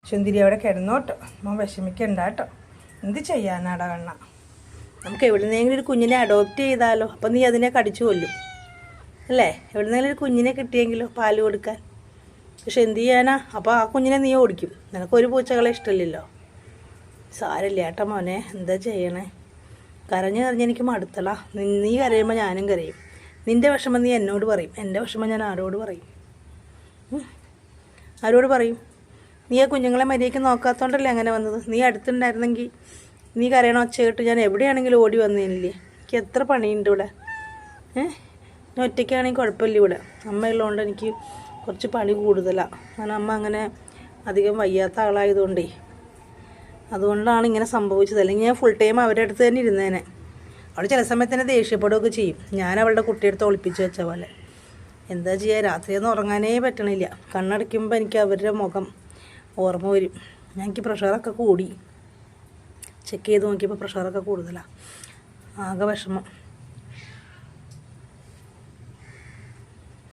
ചുന്തിരി അവിടെ കിടന്നോട്ടോ, അമ്മ വിഷമിക്കണ്ട കേട്ടോ. എന്ത് ചെയ്യാനാടാ കണ്ണ? നമുക്ക് എവിടുന്നെങ്കിലും ഒരു കുഞ്ഞിനെ അഡോപ്റ്റ് ചെയ്താലോ? അപ്പം നീ അതിനെ കടിച്ചു കൊല്ലും അല്ലേ? എവിടുന്നെങ്കിലും ഒരു കുഞ്ഞിനെ കിട്ടിയെങ്കിലോ പാല് കൊടുക്കാൻ. പക്ഷെ എന്ത് ചെയ്യാനാ? അപ്പോൾ ആ കുഞ്ഞിനെ നീ ഓടിക്കും. നിനക്കൊരു പൂച്ചകളെ ഇഷ്ടമില്ലല്ലോ. സാരമില്ല ഏട്ടാ മോനെ, എന്താ ചെയ്യണേ? കരഞ്ഞ് എനിക്ക് മടുത്തള. നീ കരയുമ്പോൾ ഞാനും കരയും. നിൻ്റെ വിഷമം നീ എന്നോട് പറയും, എൻ്റെ വിഷമം ഞാൻ ആരോട് പറയും? ആരോട് പറയും? നീ ആ കുഞ്ഞുങ്ങളെ മര്യാദയ്ക്ക് നോക്കാത്തതുകൊണ്ടല്ലേ അങ്ങനെ വന്നത്. നീ അടുത്തുണ്ടായിരുന്നെങ്കിൽ നീ കരയണ ഒച്ച കേട്ട് ഞാൻ എവിടെയാണെങ്കിലും ഓടി വന്നേനില്ലേ? എനിക്ക് എത്ര പണിയുണ്ട് ഇവിടെ. ഞാൻ ഒറ്റയ്ക്കാണെങ്കിൽ കുഴപ്പമില്ല. ഇവിടെ അമ്മയുള്ളതുകൊണ്ട് എനിക്ക് കുറച്ച് പണി കൂടുതലാണ്. കാരണം അമ്മ അങ്ങനെ അധികം വയ്യാത്ത ആളായതുകൊണ്ടേ, അതുകൊണ്ടാണ് ഇങ്ങനെ സംഭവിച്ചത്. അല്ലെങ്കിൽ ഞാൻ ഫുൾ ടൈം അവരുടെ അടുത്ത് തന്നെ ഇരുന്നേനെ. അവൾ ചില സമയത്ത് തന്നെ ദേഷ്യപ്പെടുകയൊക്കെ ചെയ്യും, ഞാൻ അവളുടെ കുട്ടിയെടുത്ത് ഒളിപ്പിച്ച് വെച്ച പോലെ. എന്താ ചെയ്യുക, രാത്രിയൊന്നും ഉറങ്ങാനേ പറ്റണില്ല. കണ്ണടയ്ക്കുമ്പോൾ എനിക്ക് അവരുടെ മുഖം ഓർമ്മ വരും. എനിക്ക് പ്രഷറൊക്കെ കൂടി, ചെക്ക് ചെയ്ത് നോക്കിയപ്പോൾ പ്രഷറൊക്കെ കൂടുതലാണ്. ആകെ വിഷമം.